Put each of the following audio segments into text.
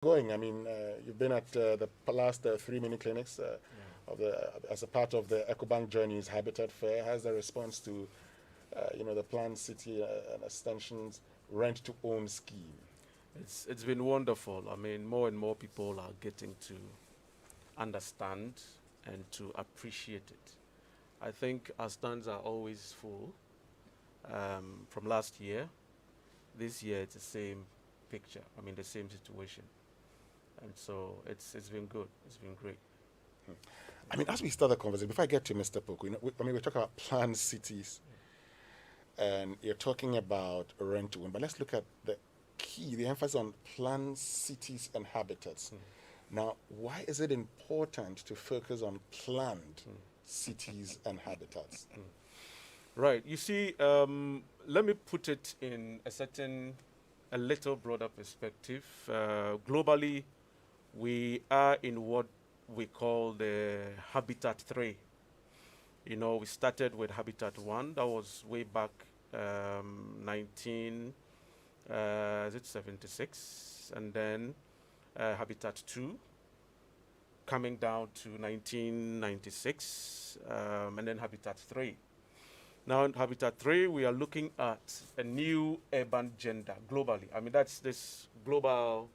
going? I mean, you've been at the last three mini clinics as a part of the EcoBank Journeys Habitat Fair. How's the response to, the planned city and extensions rent to own scheme? It's been wonderful. I mean, more and more people are getting to understand and to appreciate it. I think our stands are always full. From last year, this year it's the same picture. I mean, the same situation, and so it's been good. It's been great. I mean, as we start the conversation, before I get to Mr. Poku, we talk about planned cities, and you're talking about rent to own, but let's look at the emphasis on planned cities and habitats. Now, why is it important to focus on planned cities and habitats? Right. You see, let me put it in a little broader perspective. Globally, we are in what we call the Habitat 3. You know, we started with Habitat 1. That was way back 76? And then Habitat 2 coming down to 1996, and then Habitat 3. Now in Habitat 3, we are looking at a new urban gender globally. I mean, that's this global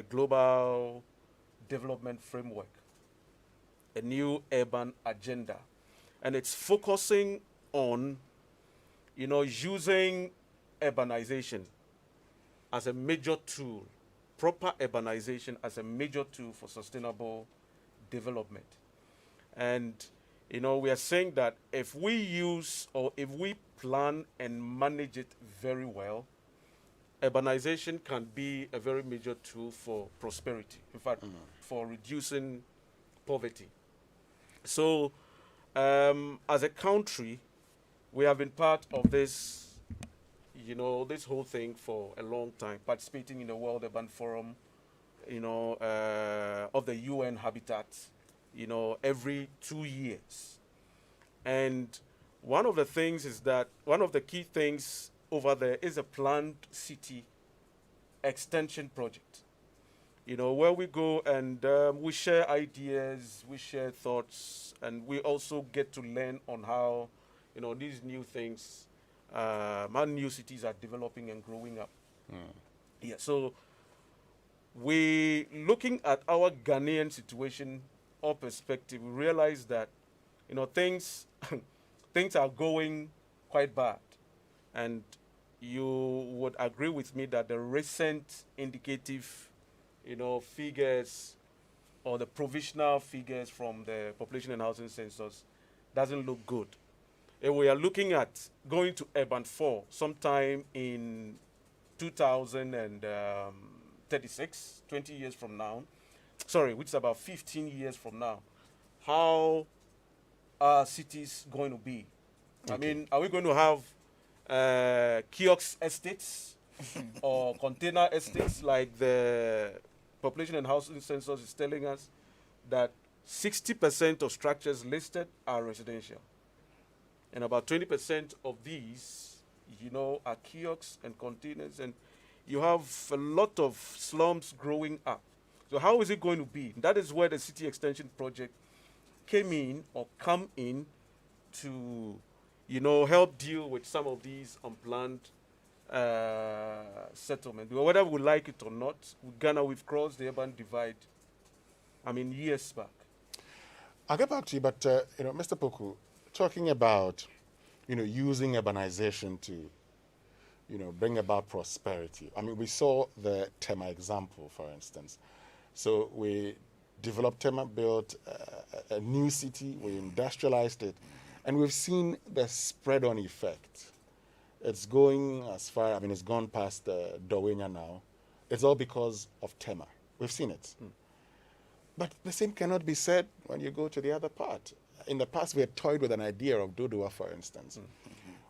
global development framework, a new urban agenda. And it's focusing on, using urbanization as a major tool, proper urbanization as a major tool for sustainable development. And we are saying that if we use or if we plan and manage it very well, urbanization can be a very major tool for prosperity. In fact, for reducing poverty. So, as a country, we have been part of this, this whole thing for a long time, participating in the World Urban Forum, of the UN Habitat, every 2 years. And one of the key things over there is a planned city extension project, where we go and we share ideas, we share thoughts, and we also get to learn on how, these new things, how new cities are developing and growing up. Yeah, so we looking at our Ghanaian situation or perspective, we realize that, things things are going quite bad. And you would agree with me that the recent indicative, figures or the provisional figures from the population and housing census doesn't look good. And we are looking at going to urban 4 sometime in 2036, 20 years from now. Sorry, which is about 15 years from now. How are cities going to be? Okay. I mean, are we going to have kiosk estates or container estates like the population and housing census is telling us that 60% of structures listed are residential? And about 20% of these, are kiosks and containers, and you have a lot of slums growing up. So how is it going to be? That is where the city extension project come in to, help deal with some of these unplanned settlements. Whether we like it or not, Ghana, we've crossed the urban divide, years back. I'll get back to you, but, Mr. Poku, talking about, using urbanization to, bring about prosperity. I mean, we saw the Tema example, for instance. So we developed Tema, built a new city, we industrialized it, and we've seen the spread-on effect. It's going as far, it's gone past Dowenya now. It's all because of Tema. We've seen it. But the same cannot be said when you go to the other part. In the past, we had toyed with an idea of Dodua, for instance.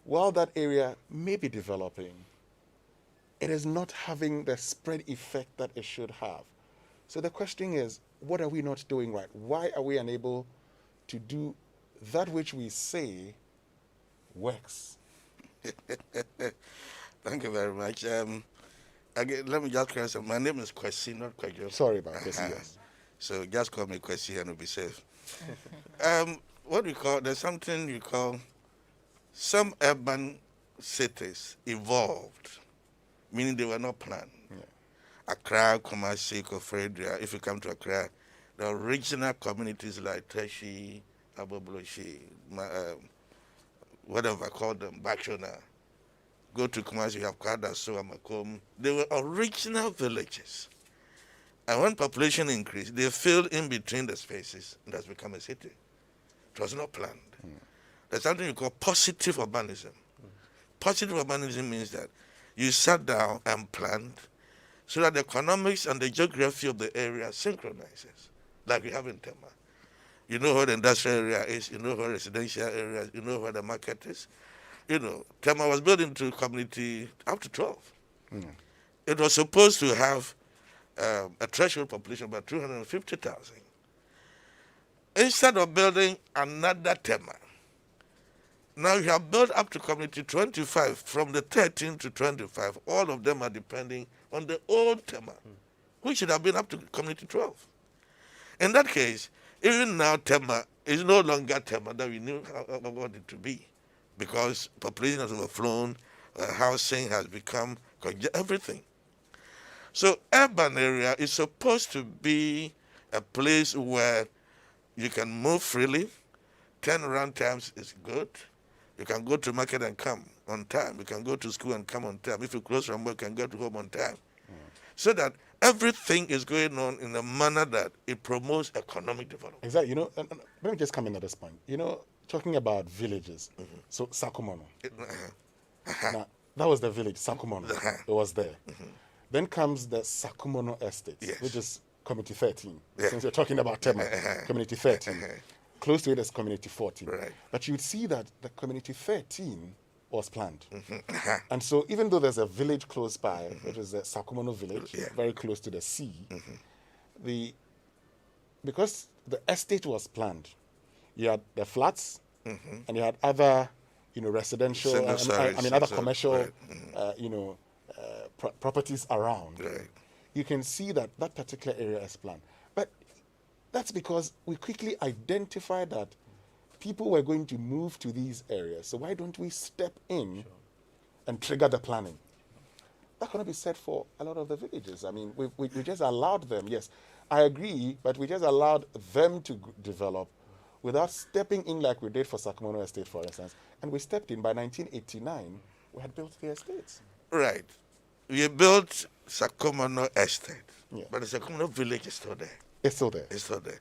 While that area may be developing, it is not having the spread effect that it should have. So the question is, what are we not doing right? Why are we unable to do that which we say works? Thank you very much. Again, let me just clarify. My name is Kwesi, not Kwajo. Sorry about this, Uh-huh. yes. So just call me Kwesi and we'll be safe. What we call, there's something you call, some urban cities evolved, meaning they were not planned. Yeah. Accra, Kumasi, Kofredria, if you come to Accra, the original communities like Teshi, Abobloshi, whatever I call them, Bachona. Go to Kumasi, you have Kada, Soa, Makom. They were original villages. And when population increased, they filled in between the spaces and has become a city. It was not planned. There's something you call positive urbanism. Positive urbanism means that you sat down and planned so that the economics and the geography of the area synchronizes, like we have in Tema. You know where the industrial area is, you know where residential areas, you know where the market is. You know, Tema was built into community up to 12. It was supposed to have a threshold population of about 250,000. Instead of building another Tema, now you have built up to community 25. From the 13 to 25, all of them are depending on the old Tema, which should have been up to community 12. In that case, even now Tema is no longer Tema that we knew how I want it to be, because population has overflown, housing has become everything. So urban area is supposed to be a place where you can move freely, turnaround times is good. You can go to market and come on time. You can go to school and come on time. If you close from work, you can go to home on time. So that everything is going on in a manner that it promotes economic development. Exactly. You know, and let me just come in at this point. You know, talking about villages, so Sakumono. Now, that was the village, Sakumono. It was there. Then comes the Sakumono Estates, Yes. which is Community 13. Yeah. Since you're talking about Tema, Community 13. Close to it is Community 14. Right. But you'd see that the Community 13 was planned. And so even though there's a village close by, which is the Sakumono village, Yeah. very close to the sea, because the estate was planned, you had the flats and you had other, residential, other commercial, right. properties around. Right. You can see that that particular area is planned. But that's because we quickly identified that people were going to move to these areas. So why don't we step in and trigger the planning? That cannot be said for a lot of the villages. I mean, we just allowed them. Yes, I agree, but we just allowed them to develop without stepping in like we did for Sacramento Estate, for instance. And we stepped in by 1989. We had built the estates. Right. We built Sacramento Estate, Yeah. but the Sacramento village is still there. It's still there. It's still there.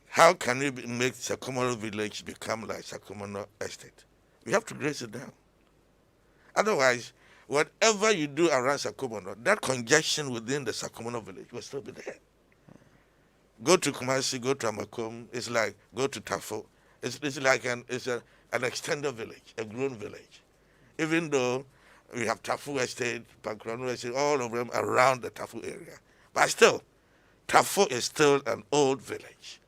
How can we make Sacramento village become like Sacramento Estate? We have to graze it down. Otherwise, whatever you do around Sacramento, that congestion within the Sacramento village will still be there. Go to Kumasi, go to Amakom, it's like go to Tafo. It's like an extended village, a grown village. Even though we have Tafu Estate, Pakrano Estate, all of them around the Tafu area. But still, Tafo is still an old village.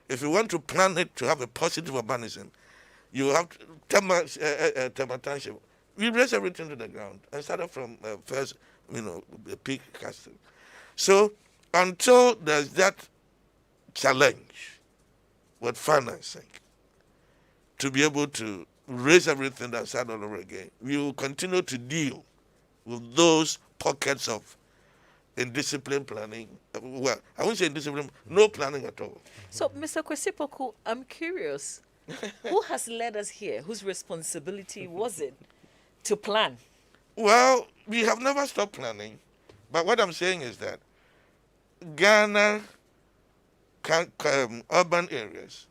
If you want to plan it to have a positive urbanism, you have to, Tema Township, we raise everything to the ground and started from first, the peak castle. So until there's that challenge with financing to be able to raise everything that's had all over again, we will continue to deal with those pockets of indisciplined planning. Well, I won't say indisciplined, no planning at all. So, Mr. Kwesipoku, I'm curious. Who has led us here? Whose responsibility was it to plan? Well, we have never stopped planning, but what I'm saying is that Ghana urban areas,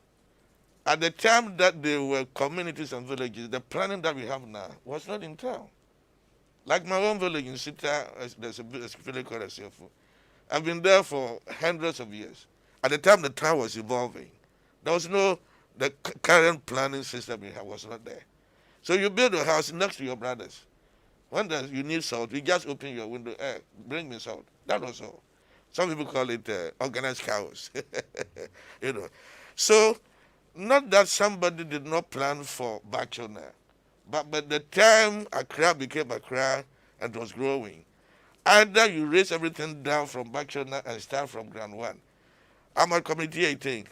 at the time that they were communities and villages, the planning that we have now was not in town. Like my own village in Sita, there's a village called Asiofu. I've been there for hundreds of years. At the time the town was evolving, there was the current planning system we have was not there. So you build a house next to your brothers. When you need salt, you just open your window, bring me salt. That was all. Some people call it organized chaos. So, not that somebody did not plan for Bachona, but by the time Accra became Accra and was growing, Either you raise everything down from Bakshona and start from ground one. I'm at Committee 18.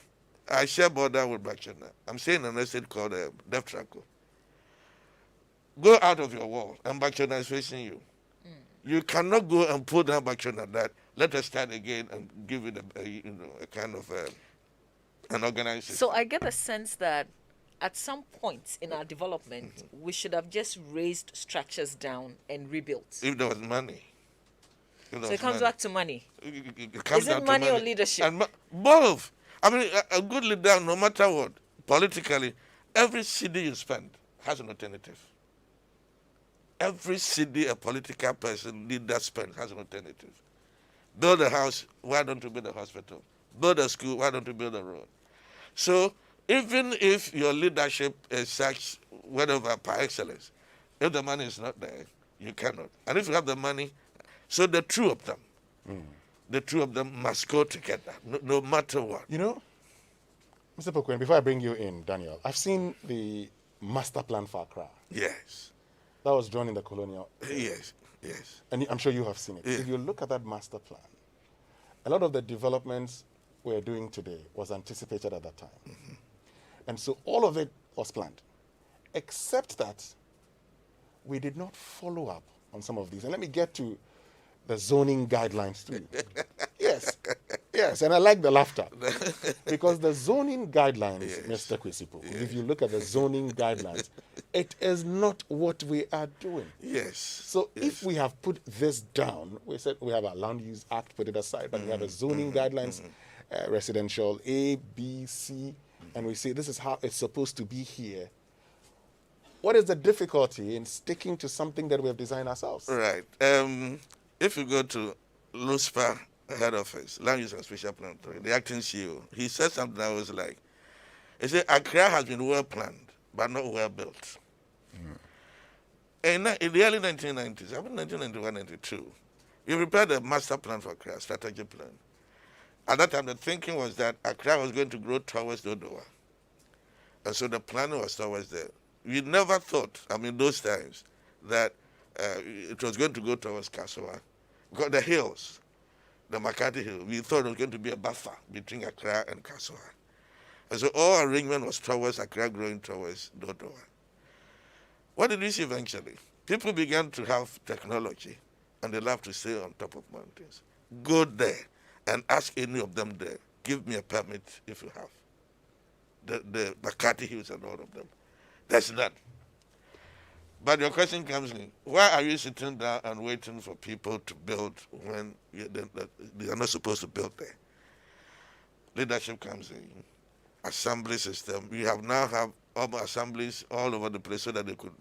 I share border with Bakshona. I'm staying in an estate called Def Traco. Go out of your wall, and Bakshona is facing you. You cannot go and pull down Bakshona that let us start again and give it a kind of an organized system. So I get a sense that at some point in our development, we should have just raised structures down and rebuilt. If there was money. So it comes back to money. It comes Is it down to money or leadership? And both. I mean, a good leader, no matter what, politically, every city you spend has an alternative. Every city a political person, leader spends has an alternative. Build a house, why don't you build a hospital? Build a school, why don't you build a road? So even if your leadership is such, whatever, par excellence, if the money is not there, you cannot. And if you have the money, so the two of them must go together, no matter what. You know, Mr. Pokwin, before I bring you in, Daniel, I've seen the master plan for Accra. Yes, That was drawn in the colonial. yes. And I'm sure you have seen it. Yeah. If you look at that master plan, a lot of the developments we're doing today was anticipated at that time. And so all of it was planned, except that we did not follow up on some of these. And let me get to the zoning guidelines too. Yes, and I like the laughter. Because the zoning guidelines, Mr. Kwesipo, if you look at the zoning guidelines, it is not what we are doing. Yes. So if we have put this down, we said we have a land use act, put it aside, but we have a zoning guidelines, residential A, B, C, and we say this is how it's supposed to be here. What is the difficulty in sticking to something that we have designed ourselves? Right. If you go to LUSPA head office, Land Use and Spatial Plan Authority, the acting CEO, he said something that was like, he said, Accra has been well planned, but not well built. In the early 1990s, I mean 1991, 92, we prepared a master plan for Accra, strategic plan. At that time, the thinking was that Accra was going to grow towards Dodowa. And so the planning was towards there. We never thought, I mean, those times, that it was going to go towards Kasoa. Because the hills, the Makati Hill, we thought it was going to be a buffer between Accra and Kasoa. And so all arrangement was towards Accra growing towards Dodowa. What did we see eventually? People began to have technology, and they love to stay on top of mountains. Go there and ask any of them there, give me a permit if you have. The Makati Hills and all of them. There's none. But your question comes in, why are you sitting down and waiting for people to build when they are not supposed to build there? Leadership comes in, assembly system. We have now have assemblies all over the place so that they could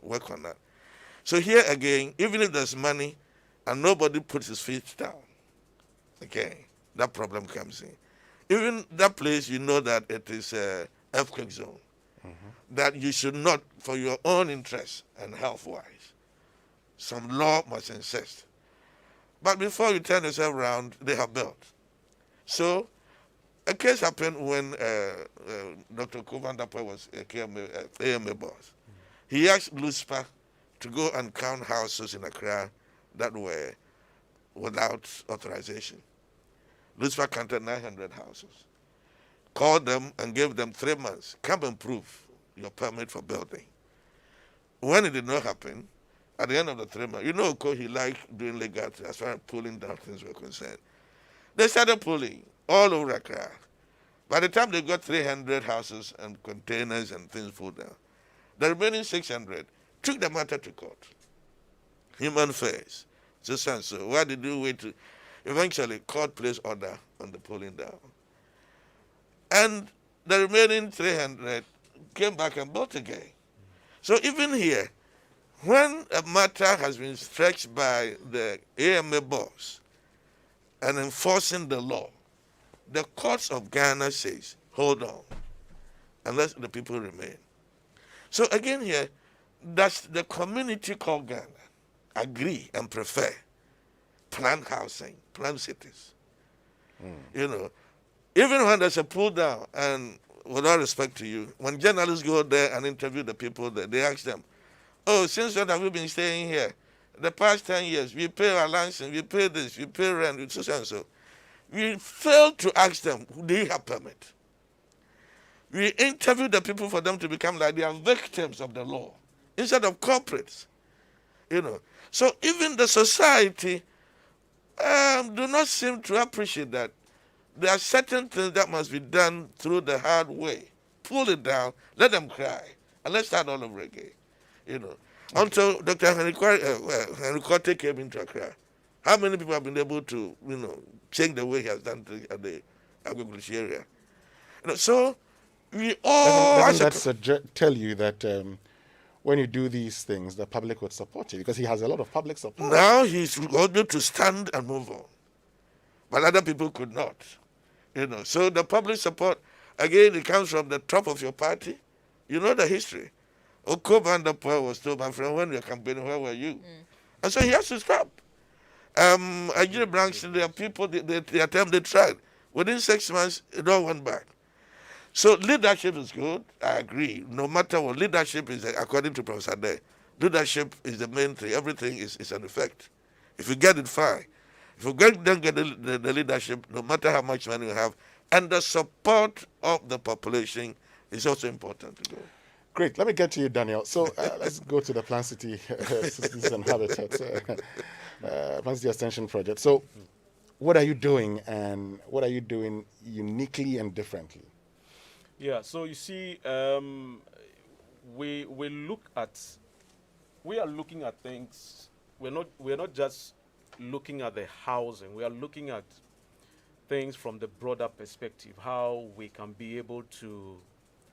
work on that. So here again, even if there's money and nobody puts his feet down, again, that problem comes in. Even that place, you know that it is an earthquake zone. That you should not, for your own interest and health-wise, some law must insist. But before you turn yourself around, they have built. So a case happened when Dr. Kovandapo was AMA boss. He asked LUSPA to go and count houses in Accra that were without authorization. LUSPA counted 900 houses. Called them and gave them 3 months. Come and prove your permit for building. When it did not happen, at the end of the 3 months, you know, he liked doing legality as far as pulling down things were concerned. They started pulling all over Accra. By the time they got 300 houses and containers and things pulled down, the remaining 600 took the matter to court. Human affairs. So and so. Why did you wait to... Eventually, court placed order on the pulling down. And the remaining 300 came back and built again. So even here, when a matter has been stretched by the AMA boss and enforcing the law, the courts of Ghana says, hold on, and let the people remain. So again here, does the community called Ghana agree and prefer planned housing, planned cities? You know, even when there's a pull down, and with all respect to you, when journalists go there and interview the people there, they ask them, oh, since when have you been staying here? The past 10 years, we pay our license, we pay this, we pay rent, we so and so. We failed to ask them, do you have permit? We interview the people for them to become like they are victims of the law instead of corporates. So even the society do not seem to appreciate that there are certain things that must be done through the hard way. Pull it down, let them cry, and let's start all over again. Until Dr. Henry Cote came into Accra, how many people have been able to, change the way he has done at the agriculture area? So we all Doesn't that tell you that when you do these things, the public would support you? Because he has a lot of public support. Now he's able to stand and move on, but other people could not. So the public support, again, it comes from the top of your party. You know the history. Oko Van der Poel was told, my friend, when we were campaigning, where were you? And so he has to stop. Ajay Branch, there are people, they attempt, they tried. Within 6 months, it all went back. So leadership is good, I agree. No matter what, leadership is, according to Professor Day, leadership is the main thing. Everything is an effect. If you get it, fine. If you don't get the leadership, no matter how much money you have, and the support of the population is also important to go. Great. Let me get to you, Daniel. So let's go to the Plan City Cities and Habitats Plan City Extension Project. So what are you doing, and what are you doing uniquely and differently? Yeah, so you see, we are looking at things. We're not just looking at the housing. We are looking at things from the broader perspective, how we can be able to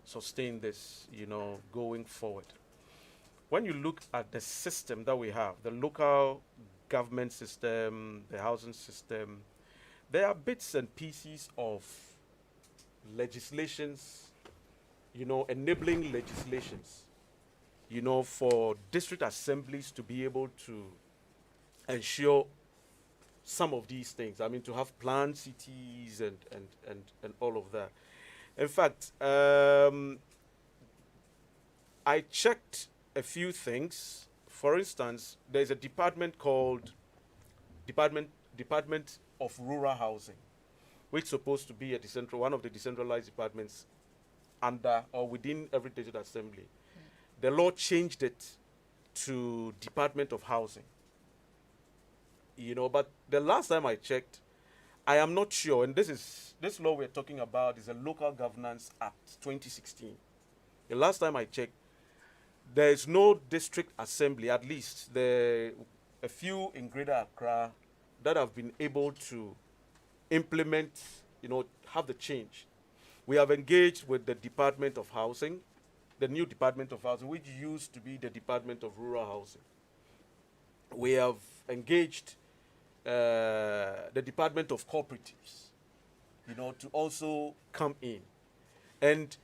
sustain this, going forward. When you look at the system that we have, the local government system, the housing system, there are bits and pieces of legislations, enabling legislations, for district assemblies to be able to ensure some of these things. I mean, to have planned cities and all of that. In fact, I checked a few things. For instance, there's a department called Department of Rural Housing, which is supposed to be one of the decentralized departments under or within every district assembly. The law changed it to Department of Housing. But the last time I checked, I am not sure, and this law we're talking about is a Local Governance Act 2016. The last time I checked, there is no district assembly, at least a few in Greater Accra, that have been able to implement, have the change. We have engaged with the Department of Housing, the new Department of Housing, which used to be the Department of Rural Housing. We have engaged the Department of Cooperatives, to also come in. And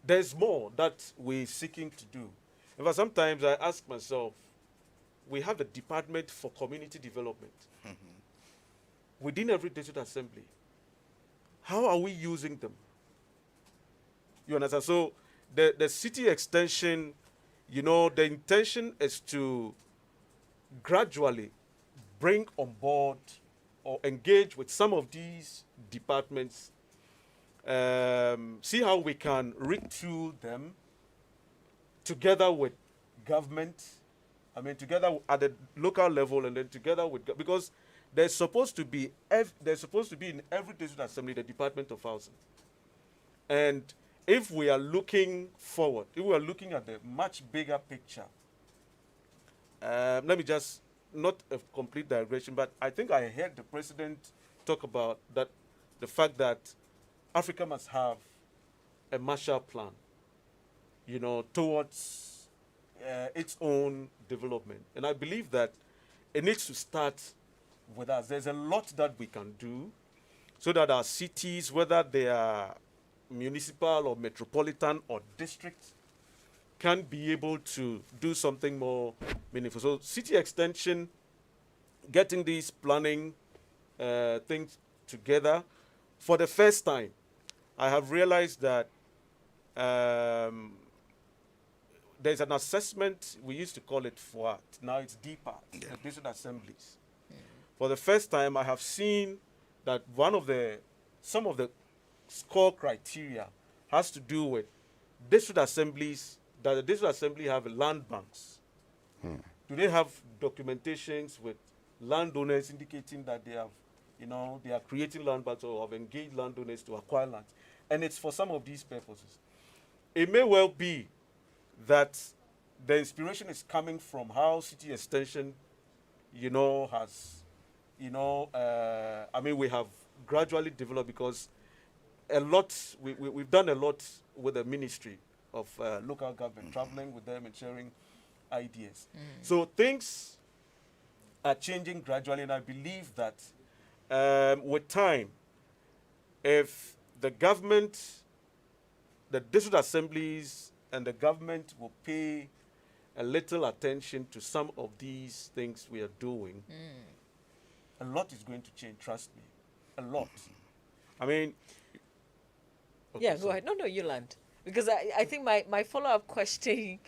there's more that we're seeking to do. In fact, sometimes I ask myself, we have the Department for Community Development within every district assembly. How are we using them? You understand? So the city extension, the intention is to gradually bring on board or engage with some of these departments, see how we can retool them together with government, together at the local level, and then together with, because there's supposed to be in every district assembly the Department of Housing. And if we are looking forward, if we are looking at the much bigger picture, let me just, not a complete digression, but I think I heard the president talk about that, the fact that Africa must have a Marshall Plan, towards its own development. And I believe that it needs to start with us. There's a lot that we can do so that our cities, whether they are municipal or metropolitan or district, can be able to do something more meaningful. So city extension, getting these planning things together. For the first time, I have realized that there's an assessment, we used to call it FOAT, now it's DPAT, the district assemblies. For the first time, I have seen that some of the score criteria has to do with district assemblies, that the district assembly have land banks. Do they have documentations with landowners indicating that they have, they are creating land banks or have engaged landowners to acquire land? And it's for some of these purposes. It may well be that the inspiration is coming from how city extension, has, we have gradually developed, because we've done a lot with the Ministry of Local Government, traveling with them and sharing ideas. So things are changing gradually, and I believe that with time, if the government, the district assemblies, and the government will pay a little attention to some of these things we are doing, a lot is going to change, trust me. A lot. I mean... Okay, yeah, go ahead. No, you land. Because I think my follow-up question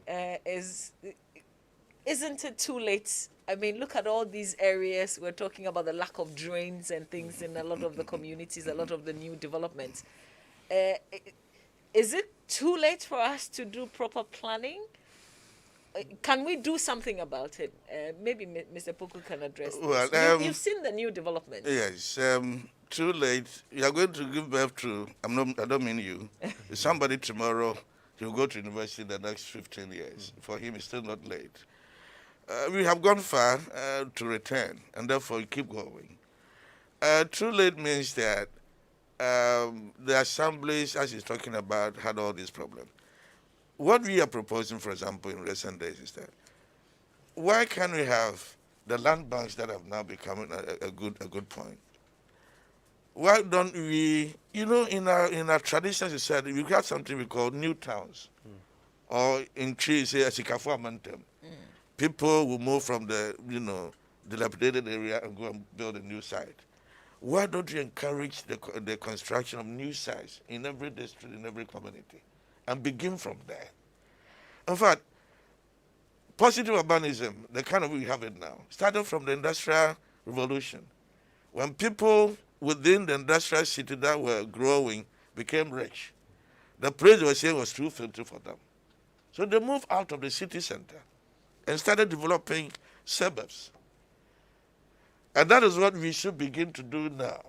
is, isn't it too late? I mean, look at all these areas. We're talking about the lack of drains and things in a lot of the communities, a lot of the new developments. Is it too late for us to do proper planning? Can we do something about it? Maybe Mr. Poku can address this. You've seen the new developments. Yes, too late. You are going to give birth to, I don't mean you, somebody tomorrow, he'll go to university in the next 15 years. For him, it's still not late. We have gone far to return, and therefore we keep going. Too late means that the assemblies, as he's talking about, had all these problems. What we are proposing, for example, in recent days is that why can't we have the land banks that have now become a good point? Why don't we, in our traditional society, we have something we call new towns, or in Chi, say, Asikafu Amantem. People will move from the, dilapidated area and go and build a new site. Why don't you encourage the construction of new sites in every district, in every community, and begin from there? In fact, positive urbanism, the kind of we have it now, started from the Industrial Revolution. When people within the industrial city that were growing became rich, the price they were saying was too filthy for them. So they moved out of the city center and started developing suburbs. And that is what we should begin to do now,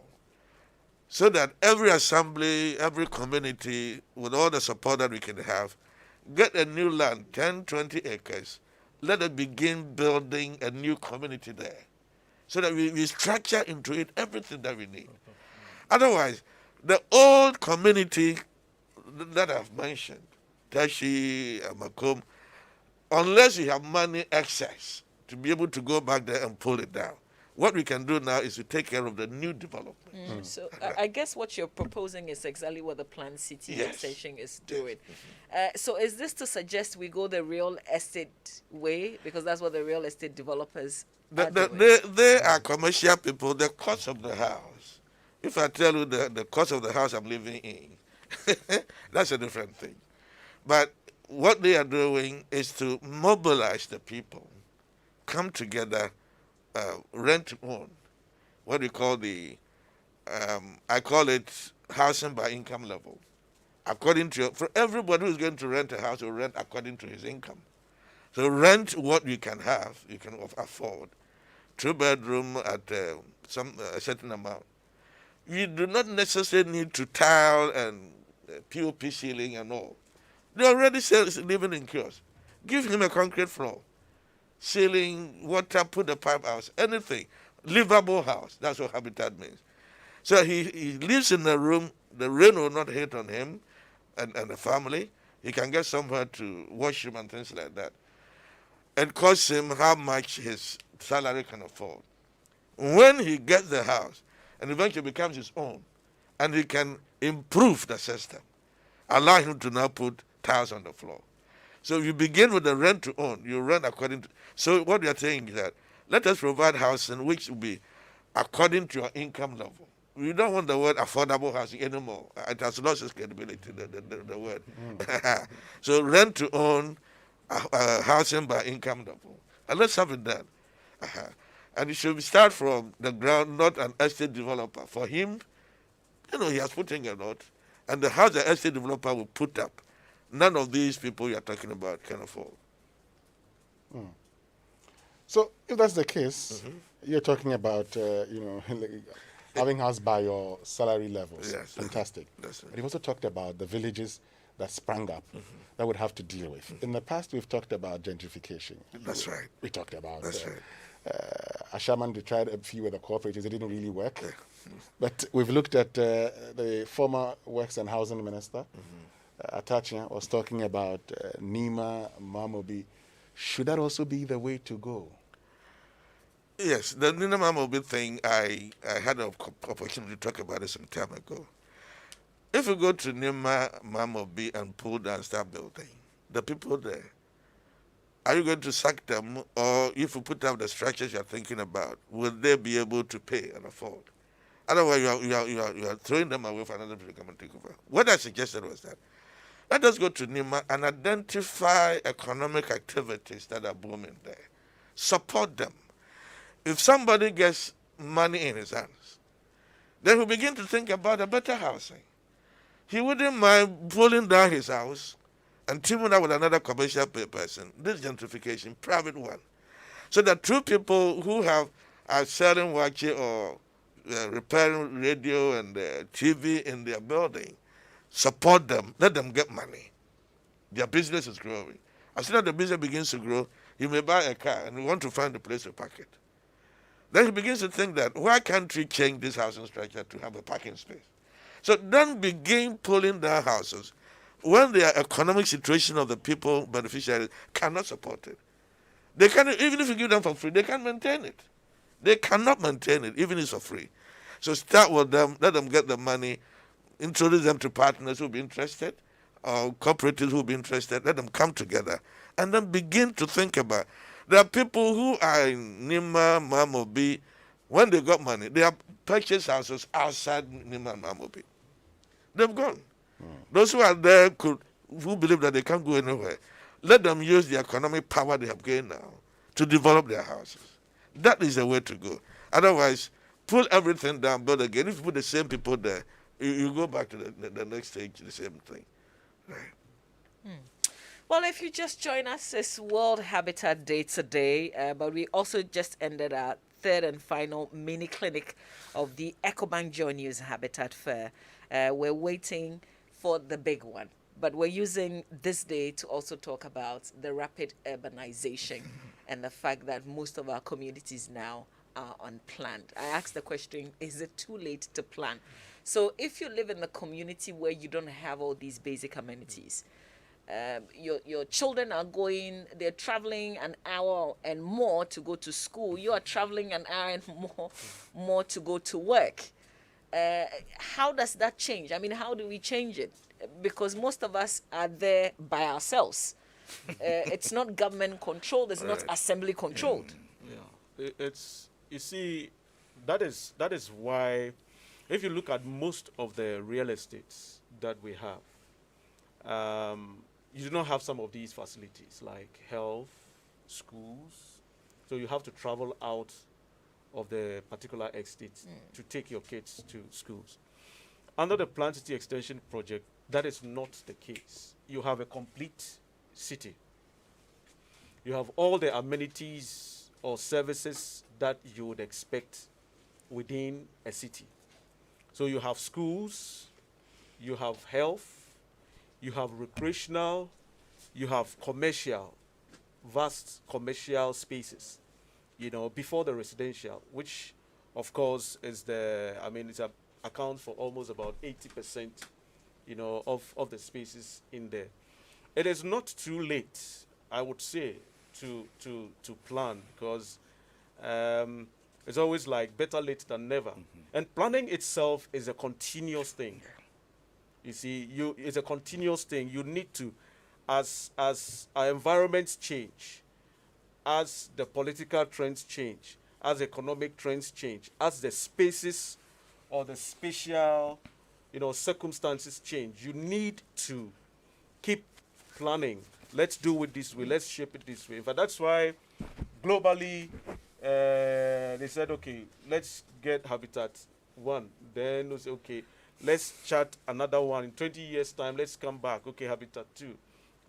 so that every assembly, every community, with all the support that we can have, get a new land, 10, 20 acres, let us begin building a new community there, so that we structure into it everything that we need. Otherwise, the old community that I've mentioned, Tashi, Makom, unless you have money excess to be able to go back there and pull it down, what we can do now is to take care of the new development. So I guess what you're proposing is exactly what the planned city extension is doing. So is this to suggest we go the real estate way? Because that's what the real estate developers are doing. They are commercial people. The cost of the house, if I tell you the cost of the house I'm living in, that's a different thing. But what they are doing is to mobilize the people, come together, rent to own, what we call I call it housing by income level. According to, for everybody who's going to rent a house, will rent according to his income. So rent what you can have, you can afford. 2-bedroom at a certain amount. You do not necessarily need to tile and POP ceiling and all. They already living in kiosks. Give him a concrete floor, ceiling, water, put the pipe house, anything. Livable house, that's what habitat means. So he lives in a room, the rain will not hit on him and the family. He can get somewhere to wash him and things like that. It costs him how much his salary can afford. When he gets the house, and eventually becomes his own, and he can improve the system, allow him to now put tiles on the floor. So you begin with the rent to own. You rent according to... So what we are saying is that let us provide housing which will be according to your income level. We don't want the word affordable housing anymore. It has lost its credibility, the word. So rent to own, housing by income level. And let's have it done. Uh-huh. And it should start from the ground, not an estate developer. For him, he has put in a lot. And the house the estate developer will put up, none of these people you are talking about can afford. So if that's the case, you're talking about having house by your salary levels. Yes. Fantastic. That's right. But you've also talked about the villages that sprang up that would have to deal with. In the past, we've talked about gentrification. That's right. We talked about That's right. Ashaman, they tried a few with the cooperatives. It didn't really work. But we've looked at the former Works and Housing Minister, Atachia, was talking about Nima, Mamobi. Should that also be the way to go? Yes, the Nina Mamobi thing, I had an opportunity to talk about it some time ago. If you go to Nima Mamobi and pull down, start building, the people there, are you going to sack them, or if you put up the structures you're thinking about, will they be able to pay and afford? Otherwise, you are throwing them away for another people to come and take over. What I suggested was that let us go to Nima and identify economic activities that are booming there. Support them. If somebody gets money in his hands, then he'll begin to think about a better housing. He wouldn't mind pulling down his house and teaming up with another commercial person, this gentrification, private one. So that two people who are selling wachi or repairing radio and TV in their building, support them, let them get money. Their business is growing. As soon as the business begins to grow, you may buy a car and you want to find a place to park it. Then he begins to think that, why can't we change this housing structure to have a parking space? So then begin pulling down houses when the economic situation of the people, beneficiaries, cannot support it. They can, even if you give them for free, they can't maintain it. They cannot maintain it, even if it's for free. So start with them, let them get the money, introduce them to partners who will be interested, or cooperatives who will be interested, let them come together, and then begin to think about. There are people who are in Nima, Mamobi, when they got money, they have purchased houses outside Nima and Mamobi. They've gone. Those who are there who believe that they can't go anywhere, let them use the economic power they have gained now to develop their houses. That is the way to go. Otherwise, pull everything down, build again. If you put the same people there, you go back to the next stage, the same thing. Right. Well, if you just join us, it's World Habitat Day today, but we also just ended our third and final mini clinic of the EcoBank Joy News Habitat Fair. We're waiting for the big one, but we're using this day to also talk about the rapid urbanization and the fact that most of our communities now are unplanned. I asked the question, is it too late to plan? So if you live in the community where you don't have all these basic amenities, your children are they're traveling an hour and more to go to school. You are traveling an hour and more to go to work. How does that change? I mean, how do we change it? Because most of us are there by ourselves. It's not government controlled. It's not assembly controlled. Yeah, it's, you see, that is why, if you look at most of the real estates that we have, you do not have some of these facilities like health, schools. So you have to travel out of the particular estate to take your kids to schools. Under the Planned City Extension project, that is not the case. You have a complete city. You have all the amenities or services that you would expect within a city. So you have schools, you have health, you have recreational, you have commercial, vast commercial spaces, before the residential, which of course is it's accounts for almost about 80%, of the spaces in there. It is not too late, I would say, to plan, because it's always like better late than never. And planning itself is a continuous thing. You see, it's a continuous thing. You need to, as our environments change, as the political trends change, as economic trends change, as the spaces or the spatial, circumstances change, you need to keep planning Let's do it this way. Let's shape it this way. In fact, that's why globally they said, okay, let's get Habitat 1. Then they say, okay, let's chart another one. In 20 years' time, let's come back. Okay, Habitat 2.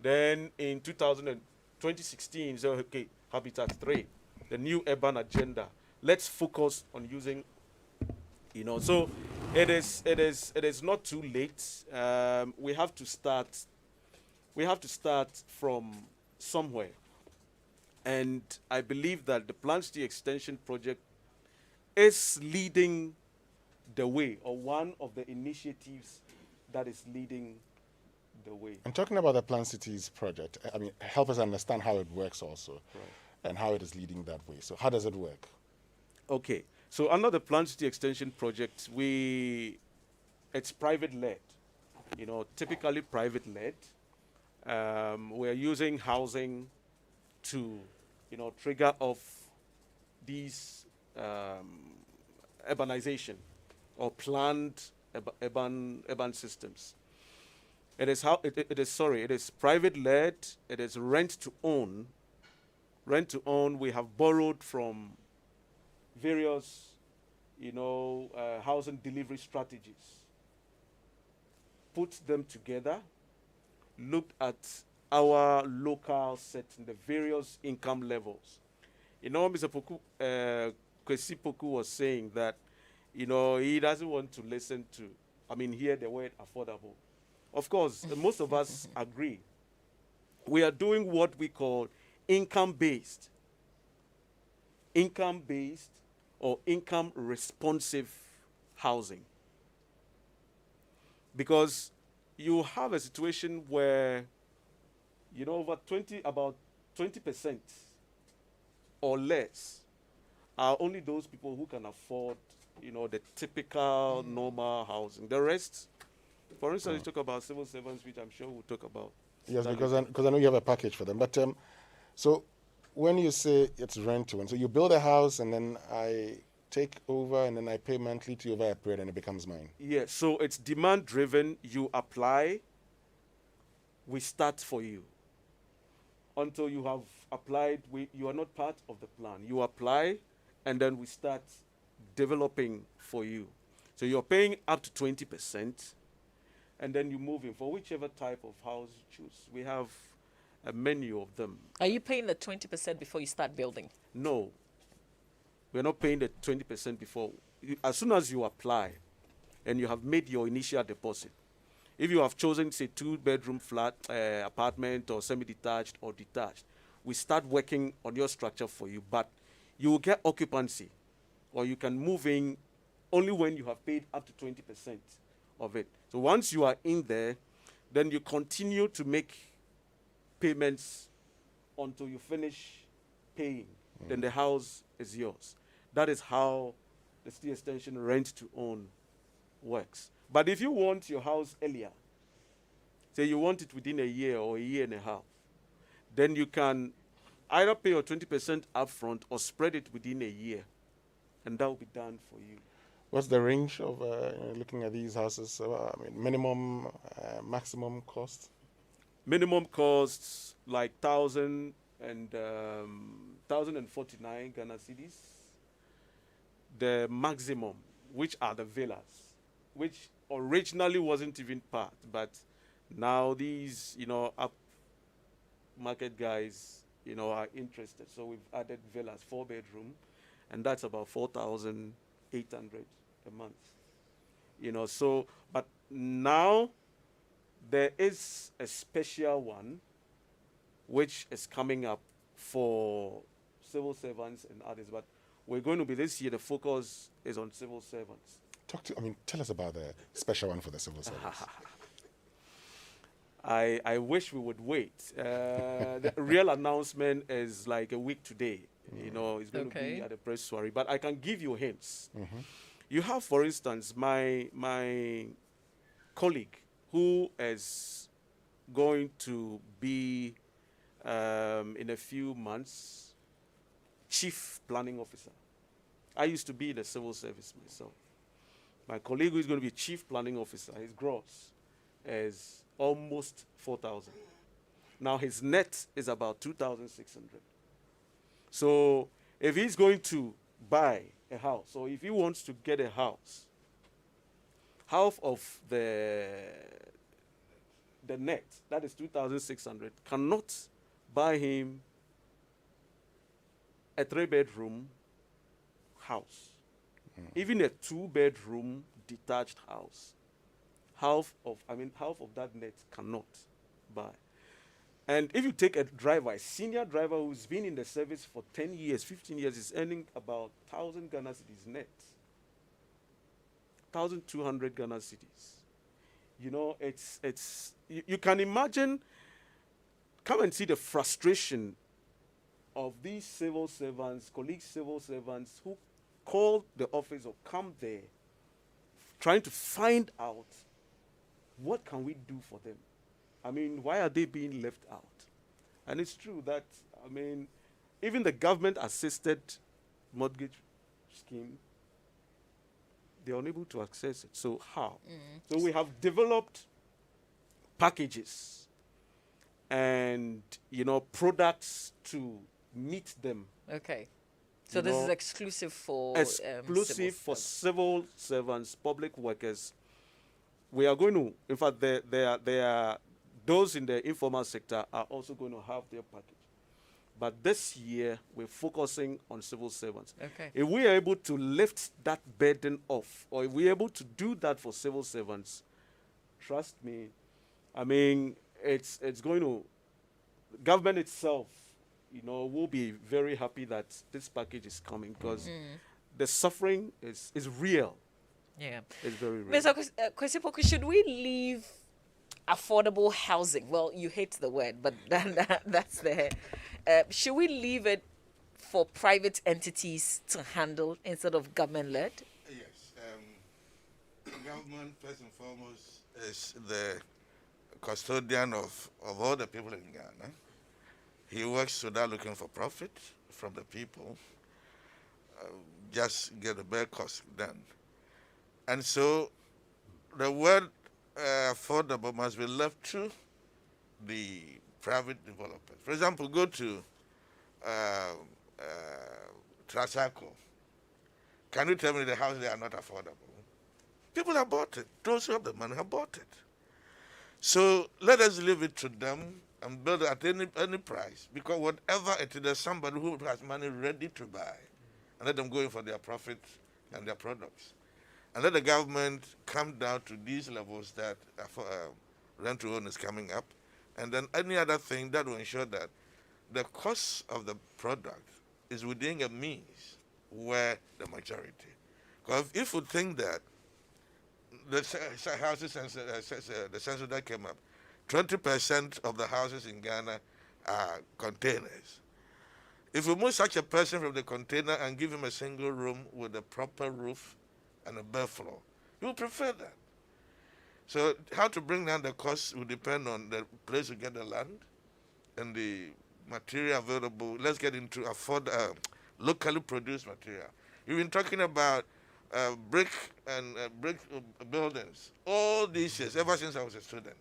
Then in 2016, so okay, Habitat 3, the new urban agenda. Let's focus on using, so it is not too late. We have to start from somewhere. And I believe that the Plan City Extension project is leading the way, or one of the initiatives that is leading the way. And talking about the Plan Cities project, I mean, help us understand how it works also, Right. and how it is leading that way. So how does it work? Okay, so under the Plan City Extension project, it's private led, typically private led. We're using housing to, trigger off these urbanization or planned urban systems. It is private led. It is rent to own. Rent to own. We have borrowed from various, housing delivery strategies. Put them together. Looked at our local setting, the various income levels. Mr. Poku, Kwesi Poku was saying that, he doesn't want to hear the word affordable. Of course, most of us agree. We are doing what we call income-based or income-responsive housing. Because you have a situation where, about 20% or less are only those people who can afford, the typical normal housing. The rest, for instance, you talk about civil servants, which I'm sure we'll talk about. Yes, because I know you have a package for them. But so when you say it's rent to own, so you build a house and then I take over and then I pay monthly to you over a period and it becomes mine. Yes, so it's demand driven. You apply, we start for you. Until you have applied, you are not part of the plan. You apply, and then we start developing for you. So you're paying up to 20%, and then you move in for whichever type of house you choose. We have a menu of them. Are you paying the 20% before you start building? No, we're not paying the 20% before. As soon as you apply, and you have made your initial deposit, if you have chosen, say, 2-bedroom flat, apartment, or semi-detached or detached, we start working on your structure for you. But you will get occupancy, or you can move in only when you have paid up to 20% of it. So once you are in there, then you continue to make payments until you finish paying. Then the house is yours. That is how the city extension rent to own works. But if you want your house earlier, say you want it within a year or a year and a half, then you can either pay your 20% upfront or spread it within a year, and that will be done for you. What's the range of looking at these houses? Minimum, maximum cost? Minimum costs like 1,049 Ghana cedis. The maximum, which are the villas, which originally wasn't even part, but now these, up market guys, are interested. So we've added villas, 4-bedroom, and that's about 4,800 a month. So, but now there is a special one which is coming up for civil servants and others, but we're going to be this year, the focus is on civil servants. Tell us about the special one for the civil servants. I wish we would wait. The real announcement is like a week today. It's going to be at the press soiree, but I can give you hints. You have, for instance, my colleague who is going to be in a few months chief planning officer. I used to be in the civil service myself. My colleague who is going to be chief planning officer, his gross is almost 4,000. Now his net is about 2,600. So if he's going to buy a house, or if he wants to get a house, half of the net, that is 2,600, cannot buy him a 3-bedroom house. Even a 2-bedroom detached house, half of that net cannot buy. And if you take a driver, a senior driver who's been in the service for 10 years, 15 years, is earning about 1,000 Ghana cedis net. 1,200 Ghana cedis. You know, you can imagine, come and see the frustration of these civil servants, colleagues civil servants who call the office or come there trying to find out what can we do for them. I mean, why are they being left out? And it's true that, I mean, even the government-assisted mortgage scheme, they're unable to access it. So how? So we have developed packages and, you know, products to meet them. Okay. So this is exclusive for Exclusive for civil servants, public workers. We are going to, in fact, there are those in the informal sector are also going to have their package. But this year, we're focusing on civil servants. Okay. If we are able to lift that burden off, or if we're able to do that for civil servants, trust me, I mean, it's going to, government itself, you know, will be very happy that this package is coming, because the suffering is real. Yeah. It's very real. Mr. Kwesipoku, should we leave affordable housing? Well, you hate the word, but that's the... should we leave it for private entities to handle instead of government-led? Yes. Government, first and foremost, is the custodian of all the people in Ghana. He works without looking for profit from the people. Just get the bare cost done. And so the word affordable must be left to the private developers. For example, go to Trasaco. Can you tell me the houses are not affordable? People have bought it. Those who have the money have bought it. So let us leave it to them and build it at any price, because whatever it is, there's somebody who has money ready to buy, and let them go in for their profit and their products. And let the government come down to these levels that rent to own is coming up, and then any other thing that will ensure that the cost of the product is within a means where the majority. Because if you think that the houses, the census that came up, 20% of the houses in Ghana are containers. If we move such a person from the container and give him a single room with a proper roof and a bare floor, he will prefer that. So how to bring down the cost will depend on the place you get the land and the material available. Let's get into locally produced material. You've been talking about brick and brick buildings all these years, ever since I was a student.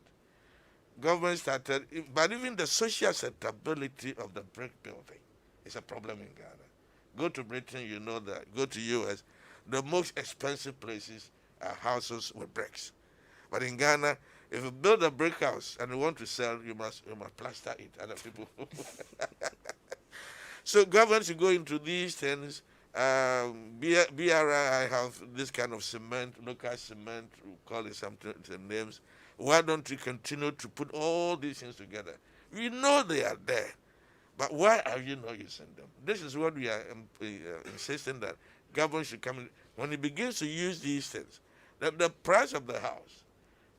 Government started, but even the social acceptability of the brick building is a problem in Ghana. Go to Britain, you know that. Go to US, the most expensive places are houses with bricks. But in Ghana, if you build a brick house and you want to sell, you must plaster it. Other people. So government should go into these things. BRI, I have this kind of cement, local cement, we call it some names. Why don't we continue to put all these things together? We know they are there, but why are you not using them? This is what we are insisting, that government should come in. When it begins to use these things, the price of the house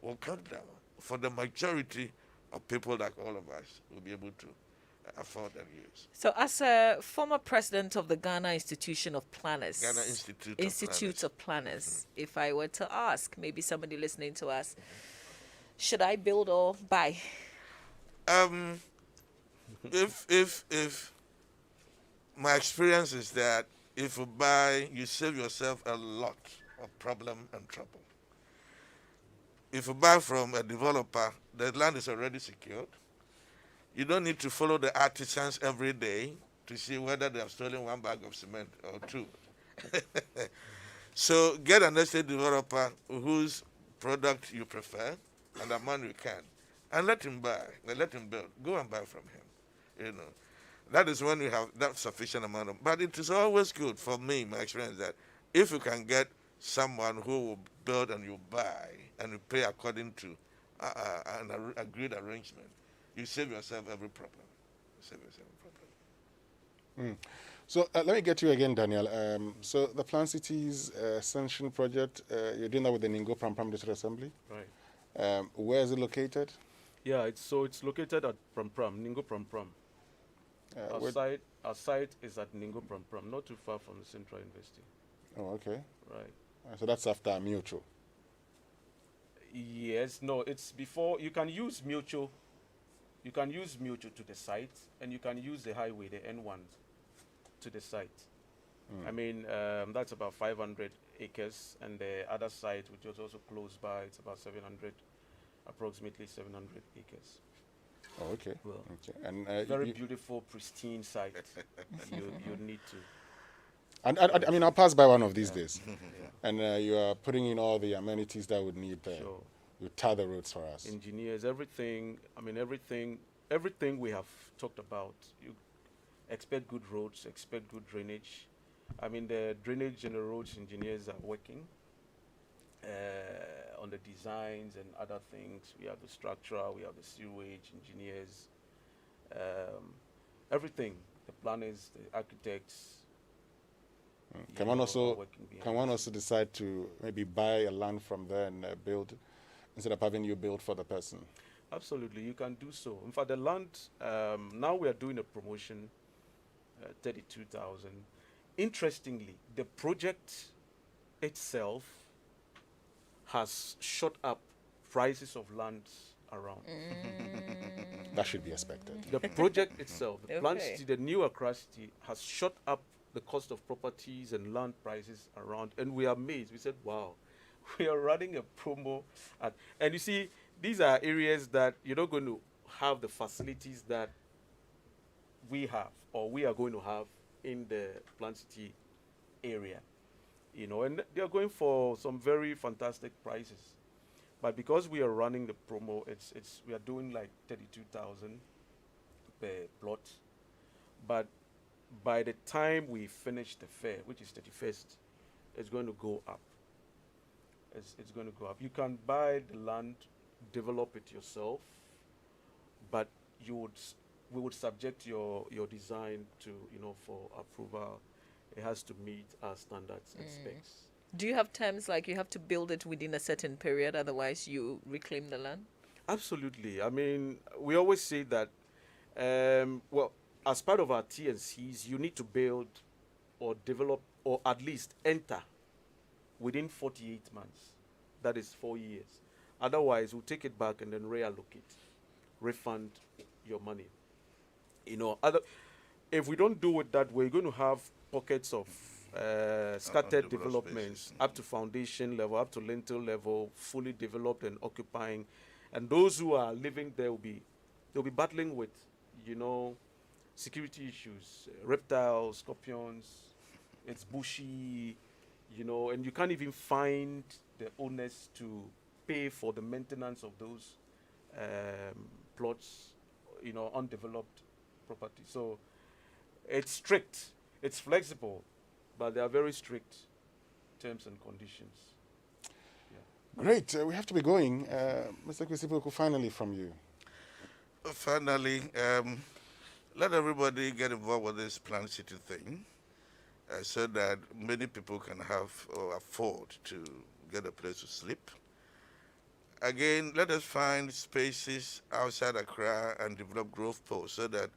will come down for the majority of people like all of us will be able to afford and use. So as a former president of the Ghana Institution of Planners, Ghana Institute of Planners, if I were to ask, maybe somebody listening to us, should I build or buy? If my experience is that if you buy, you save yourself a lot of problem and trouble. If you buy from a developer, the land is already secured. You don't need to follow the artisans every day to see whether they have stolen one bag of cement or two. So get an estate developer whose product you prefer and the amount you can, and let him buy, and let him build. Go and buy from him. You know, that is when you have that sufficient amount of. But it is always good for me, my experience, that if you can get someone who will build and you buy and you pay according to an agreed arrangement, you save yourself every problem. You save yourself every problem. So let me get you again, Daniel. So the Plan Cities Ascension project, you're doing that with the Ningo Pram Pram District Assembly. Right. Where is it located? Yeah, it's located at Pram Pram, Ningo Pram Pram. Our site is at Ningo Pram Pram, not too far from the Central University. Oh, okay. Right. So that's after Mutual. Yes, no, it's before. You can use Mutual. You can use Mutual to the site, and you can use the highway, the N1, to the site. I mean, that's about 500 acres, and the other site, which is also close by, it's about 700, approximately 700 acres. Oh, okay. Well, Okay. And very beautiful, pristine site. you need to. And I mean, I'll pass by one of these Yeah. days, Yeah. and you are putting in all the amenities that would need. Sure. You tar the roads for us. Engineers, everything. I mean, everything we have talked about. You expect good roads, expect good drainage. I mean, the drainage and the roads engineers are working on the designs and other things. We have the structural, we have the sewage engineers, everything. The planners, the architects. Can you one know, also are working behind can the one scenes. also decide to maybe buy a land from there and build instead of having you build for the person? Absolutely, you can do so. In fact, the land, now we are doing a promotion, 32,000. Interestingly, the project itself has shot up prices of lands around. That should be expected. The project itself, the Plan Okay. City, the new Accra City, has shot up the cost of properties and land prices around, and we are amazed. We said, wow, we are running a promo and you see, these are areas that you're not going to have the facilities that we have or we are going to have in the Plan City area, and they are going for some very fantastic prices. But because we are running the promo, we are doing like 32,000 per plot. But by the time we finish the fair, which is 31st, it's going to go up. It's going to go up. You can buy the land, develop it yourself, but we would subject your design to, for approval. It has to meet our standards and specs. Do you have terms like you have to build it within a certain period, otherwise you reclaim the land? Absolutely. I mean, we always say that, as part of our T&Cs, you need to build or develop or at least enter within 48 months. That is 4 years. Otherwise, we'll take it back and then reallocate, refund your money. If we don't do it that way, we're going to have pockets of scattered Undeveloped developments spaces. up to foundation level, up to lintel level, fully developed and occupying. And those who are living there they'll be battling with, security issues, reptiles, scorpions. It's bushy, and you can't even find the owners to pay for the maintenance of those plots, undeveloped property. So it's strict, it's flexible, but there are very strict terms and conditions. Great. We have to be going. Mr. Kwesipoku, finally from you. Finally, let everybody get involved with this Plan City thing so that many people can have or afford to get a place to sleep. Again, let us find spaces outside Accra and develop growth posts so that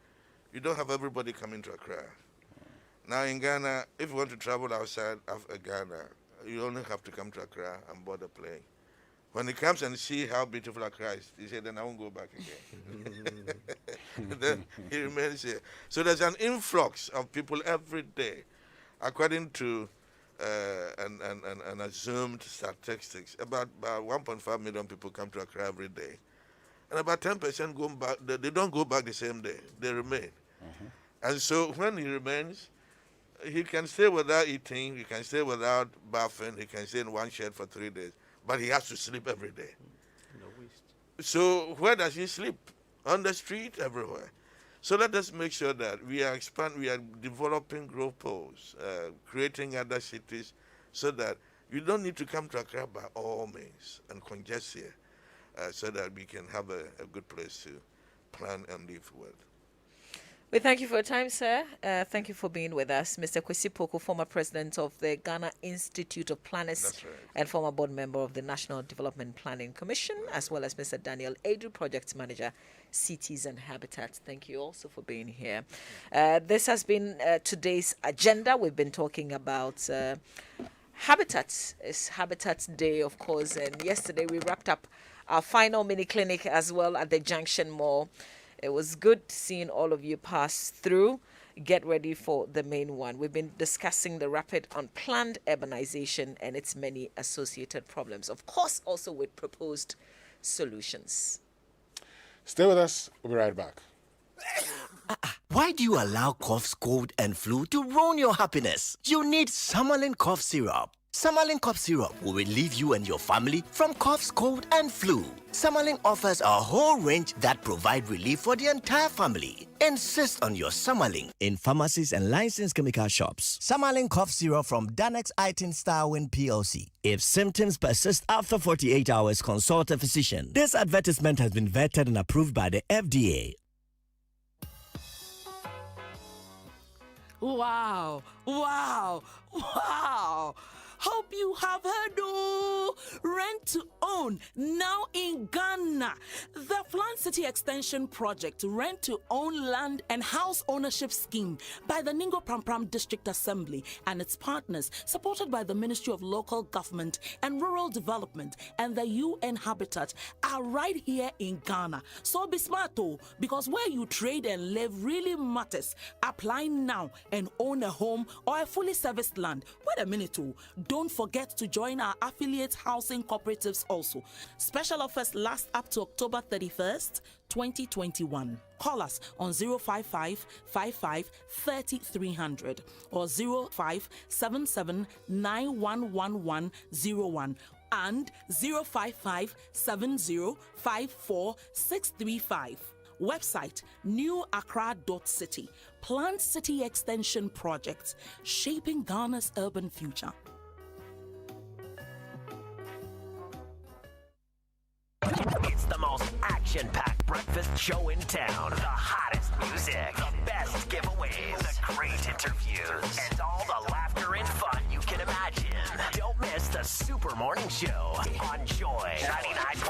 you don't have everybody coming to Accra. Now in Ghana, if you want to travel outside of Ghana, you only have to come to Accra and board a plane. When he comes and see how beautiful Accra is, he said, then I won't go back again. Then he remains here. So there's an influx of people every day, according to an assumed statistics. About 1.5 million people come to Accra every day. and about 10% go back. They don't go back the same day. They remain. And so when he remains, he can stay without eating, he can stay without bathing, he can stay in one shed for 3 days, but he has to sleep every day. So where does he sleep? On the street, everywhere. So let us make sure that we are developing growth poles, creating other cities, so that you don't need to come to Accra by all means and congest here, so that we can have a good place to plan and live with. We thank you for your time, sir. Thank you for being with us. Mr. Kwesi Poku, former president of the Ghana Institute of Planners. That's right. And former board member of the National Development Planning Commission, as well as Mr. Daniel Edu, project manager, Cities and Habitat. Thank you also for being here. This has been today's agenda. We've been talking about Habitat. It's Habitat Day, of course, and yesterday we wrapped up our final mini clinic as well at the Junction Mall. It was good seeing all of you pass through. Get ready for the main one. We've been discussing the rapid unplanned urbanization and its many associated problems, of course, also with proposed solutions. Stay with us. We'll be right back. Why do you allow coughs, cold, and flu to ruin your happiness? You need Summerlin cough syrup. Summerlin cough syrup will relieve you and your family from coughs, cold, and flu. Summerlin offers a whole range that provide relief for the entire family. Insist on your Summerlin in pharmacies and licensed chemical shops. Summerlin cough syrup from Danex Itin Starwin PLC. If symptoms persist after 48 hours, consult a physician. This advertisement has been vetted and approved by the FDA. Wow, wow, wow. Hope you have heard, rent to own now in Ghana. The Flan City Extension Project Rent to Own Land and House Ownership Scheme by the Ningo Prampram District Assembly and its partners, supported by the Ministry of Local Government and Rural Development and the UN Habitat, are right here in Ghana. So be smart, because where you trade and live really matters. Apply now and own a home or a fully serviced land. Wait a minute, don't forget to join our affiliate housing cooperatives also. Special offers last up to October 31st, 2021. Call us on 055 55 3300 or 0577 911101 and 055 7054 635. Website newaccra.city. Plant City Extension Project, shaping Ghana's urban future. It's the most action-packed breakfast show in town. The hottest music, the best giveaways, the great interviews, and all the laughter and fun you can imagine. Don't miss the Super Morning Show on Joy